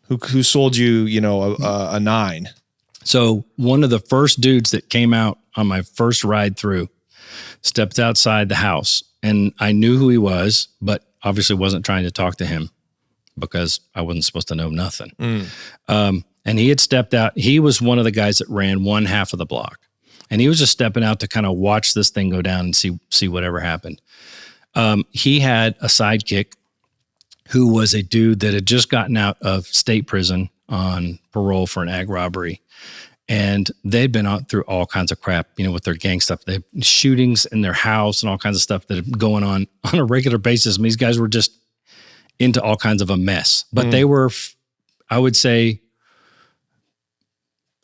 who sold you, a 9. So one of the first dudes that came out on my first ride through stepped outside the house, and I knew who he was, but obviously wasn't trying to talk to him because I wasn't supposed to know nothing. And he had stepped out. He was one of the guys that ran one half of the block, and he was just stepping out to kind of watch this thing go down and see whatever happened. He had a sidekick who was a dude that had just gotten out of state prison on parole for an ag robbery. And they'd been out through all kinds of crap, with their gang stuff. They had shootings in their house and all kinds of stuff that had going on a regular basis. And these guys were just into all kinds of a mess. But they were, I would say,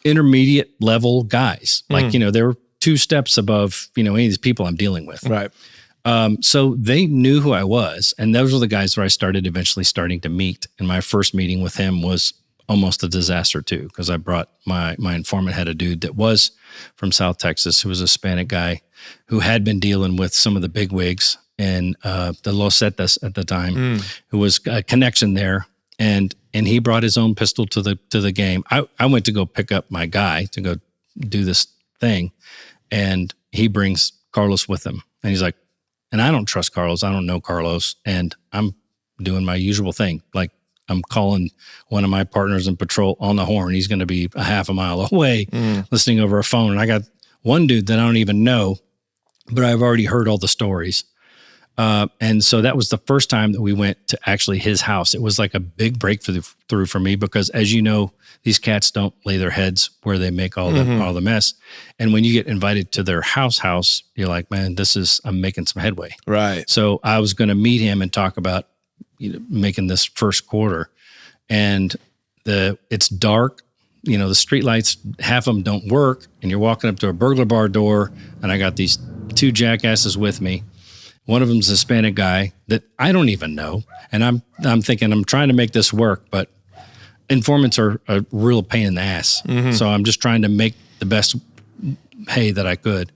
intermediate level guys. Like, they were 2 steps above, any of these people I'm dealing with. Right. So they knew who I was. And those were the guys where I started eventually starting to meet. And my first meeting with him was almost a disaster too, because I brought my informant had a dude that was from South Texas, who was a Hispanic guy who had been dealing with some of the big wigs and the Los Zetas at the time, who was a connection there. And he brought his own pistol to the game. I went to go pick up my guy to go do this thing, and he brings Carlos with him. And he's like, and I don't trust Carlos. I don't know Carlos. And I'm doing my usual thing. Like, I'm calling one of my partners in patrol on the horn. He's going to be a half a mile away listening over a phone. And I got one dude that I don't even know, but I've already heard all the stories. And so that was the first time that we went to actually his house. It was like a big breakthrough for me because, as you know, these cats don't lay their heads where they make all the mess. And when you get invited to their house, you're like, man, I'm making some headway. Right. So I was going to meet him and talk about making this first quarter, and it's dark, the street lights, half of them don't work, and you're walking up to a burglar bar door, and I got these 2 jackasses with me. One of them's a Hispanic guy that I don't even know, and I'm thinking I'm trying to make this work, but informants are a real pain in the ass. So I'm just trying to make the best hay that I could.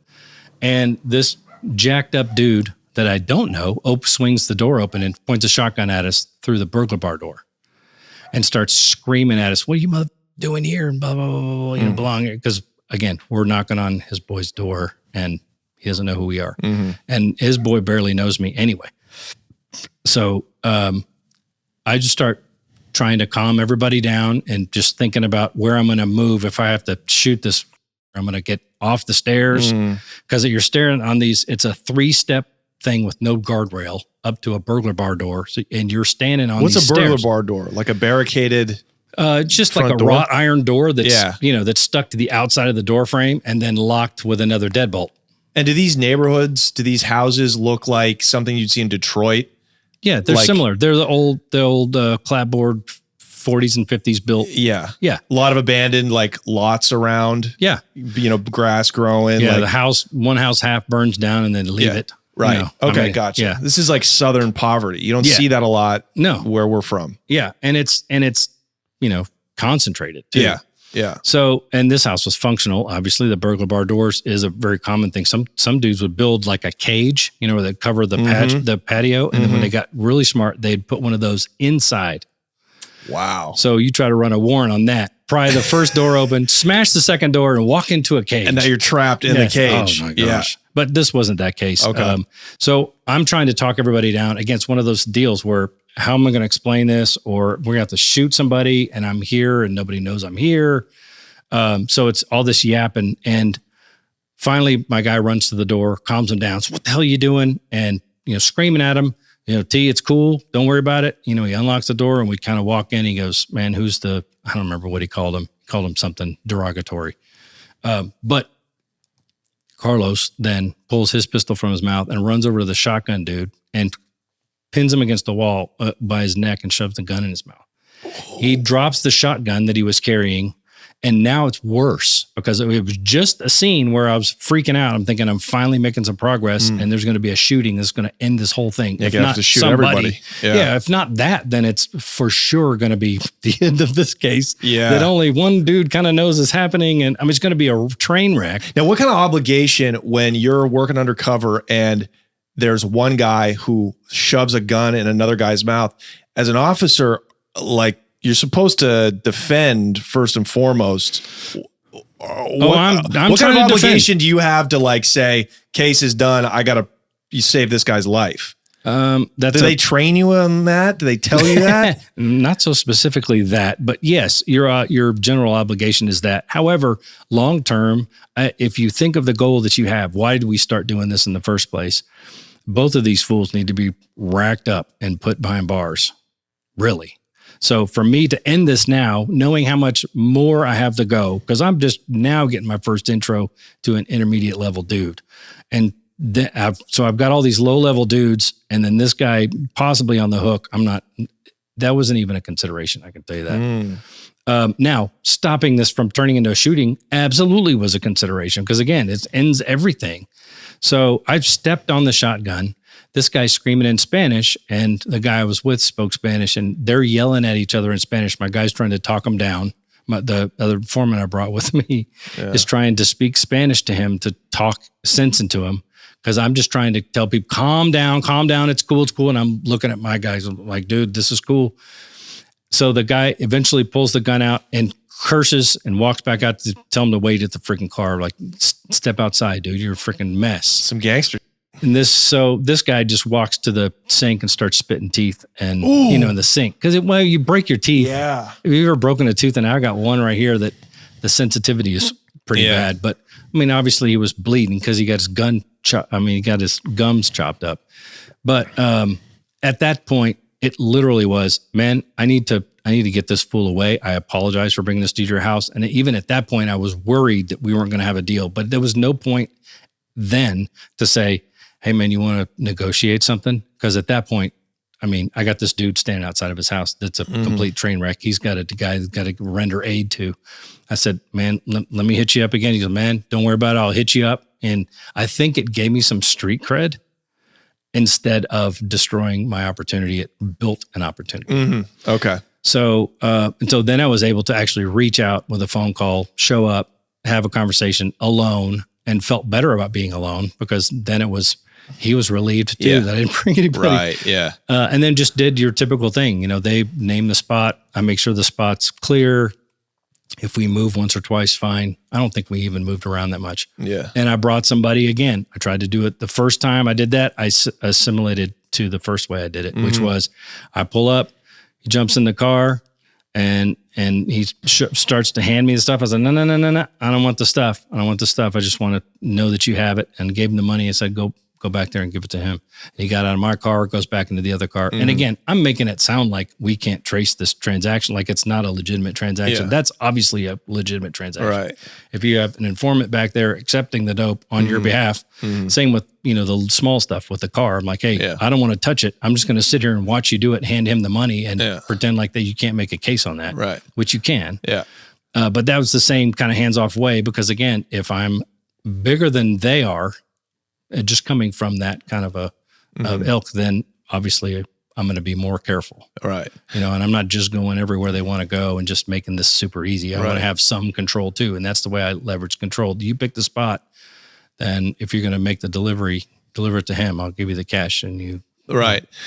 And this jacked up dude that I don't know, swings the door open and points a shotgun at us through the burglar bar door and starts screaming at us, what are you mother doing here? And blah, blah, blah, blah, belong here. Because, again, we're knocking on his boy's door and he doesn't know who we are. And his boy barely knows me anyway. So I just start trying to calm everybody down and just thinking about where I'm going to move. If I have to shoot this, I'm going to get off the stairs. Because you're staring on these, it's a 3-step thing with no guardrail up to a burglar bar door. So, and you're standing on What's these a burglar stairs. bar door? Like a barricaded just like a door? wrought iron door that's, that's stuck to the outside of the door frame and then locked with another deadbolt. And do these houses look like something you'd see in Detroit? Yeah, they're similar. They're the old clapboard 40s and 50s built. Yeah. Yeah. A lot of abandoned lots around. Yeah. Grass growing. Yeah. One house half burns down and then leave it. Right. Okay. Gotcha. Yeah. This is like Southern poverty. You don't see that a lot. No. Where we're from. Yeah. And it's concentrated too. Yeah. Yeah. So, and this house was functional. Obviously the burglar bar doors is a very common thing. Some dudes would build like a cage, where they cover the patio. And then when they got really smart, they'd put one of those inside. Wow. So you try to run a warrant on that. Pry the first door open, smash the second door, and walk into a cage. And now you're trapped in the cage. Oh my gosh. But this wasn't that case. Okay. So I'm trying to talk everybody down against one of those deals where, how am I going to explain this? Or we're going to have to shoot somebody and I'm here and nobody knows I'm here. So it's all this yapping. And finally, my guy runs to the door, calms him down. So what the hell are you doing? And, screaming at him. T, it's cool. Don't worry about it. He unlocks the door and we kind of walk in. He goes, man, I don't remember what he called him. He called him something derogatory. But Carlos then pulls his pistol from his mouth and runs over to the shotgun dude and pins him against the wall by his neck and shoves the gun in his mouth. Oh. He drops the shotgun that he was carrying. And now it's worse because it was just a scene where I was freaking out. I'm thinking I'm finally making some progress and there's going to be a shooting that's going to end this whole thing. If not have to shoot everybody. Yeah. If not that, then it's for sure going to be the end of this case. Yeah. That only one dude kind of knows is happening. And it's going to be a train wreck. Now, what kind of obligation when you're working undercover and there's one guy who shoves a gun in another guy's mouth as an officer, you're supposed to defend first and foremost. I'm What kind trying of to obligation do you have to like say, case is done, you save this guy's life? Do they train you on that? Do they tell you that? Not so specifically that, but yes, your general obligation is that. However, long term, if you think of the goal that you have, why did we start doing this in the first place? Both of these fools need to be racked up and put behind bars. Really. So for me to end this now, knowing how much more I have to go, because I'm just now getting my first intro to an intermediate level dude. And so I've got all these low level dudes, and then this guy possibly on the hook. That wasn't even a consideration. I can tell you that. Now, stopping this from turning into a shooting absolutely was a consideration, because again, it ends everything. So I've stepped on the shotgun. This guy's screaming in Spanish, and the guy I was with spoke Spanish, and they're yelling at each other in Spanish. My guy's trying to talk him down. The other foreman I brought with me is trying to speak Spanish to him to talk sense into him, because I'm just trying to tell people, calm down, it's cool. And I'm looking at my guys like, dude, this is cool. So the guy eventually pulls the gun out and curses and walks back out to tell him to wait at the freaking car. Like, step outside, dude. You're a freaking mess. Some gangster. And this guy just walks to the sink and starts spitting teeth and, in the sink. Because you break your teeth. Yeah. If you've ever broken a tooth, and I got one right here that the sensitivity is pretty bad. But I mean, obviously he was bleeding because he got his he got his gums chopped up. But at that point, it literally was, man, I need to get this fool away. I apologize for bringing this to your house. And even at that point, I was worried that we weren't going to have a deal. But there was no point then to say, hey, man, you want to negotiate something? Because at that point, I mean, I got this dude standing outside of his house that's a complete train wreck. He's got a guy that's got to render aid to. I said, man, let me hit you up again. He goes, man, don't worry about it. I'll hit you up. And I think it gave me some street cred. Instead of destroying my opportunity, it built an opportunity. Okay. So, and so then I was able to actually reach out with a phone call, show up, have a conversation alone, and felt better about being alone, because then he was relieved too that I didn't bring anybody. Right. Yeah. And then just did your typical thing. They name the spot. I make sure the spot's clear. If we move once or twice, fine. I don't think we even moved around that much. Yeah. And I brought somebody again. I tried to do it the first time I did that. I assimilated to the first way I did it, which was I pull up, he jumps in the car, and he starts to hand me the stuff. I said, no. I don't want the stuff. I just want to know that you have it. And gave him the money. I said, go back there and give it to him. And he got out of my car, goes back into the other car. And again, I'm making it sound like we can't trace this transaction, like it's not a legitimate transaction. Yeah. That's obviously a legitimate transaction. Right. If you have an informant back there accepting the dope on your behalf, same with, the small stuff with the car. I'm like, hey, I don't want to touch it. I'm just going to sit here and watch you do it, hand him the money, and pretend like that you can't make a case on that. Right. Which you can. Yeah. But that was the same kind of hands-off way, because again, if I'm bigger than they are, just coming from that kind of of ilk, then obviously I'm going to be more careful. Right. And I'm not just going everywhere they want to go and just making this super easy. I want to have some control too. And that's the way I leverage control. You pick the spot, then if you're going to make the deliver it to him, I'll give you the cash and you. Right.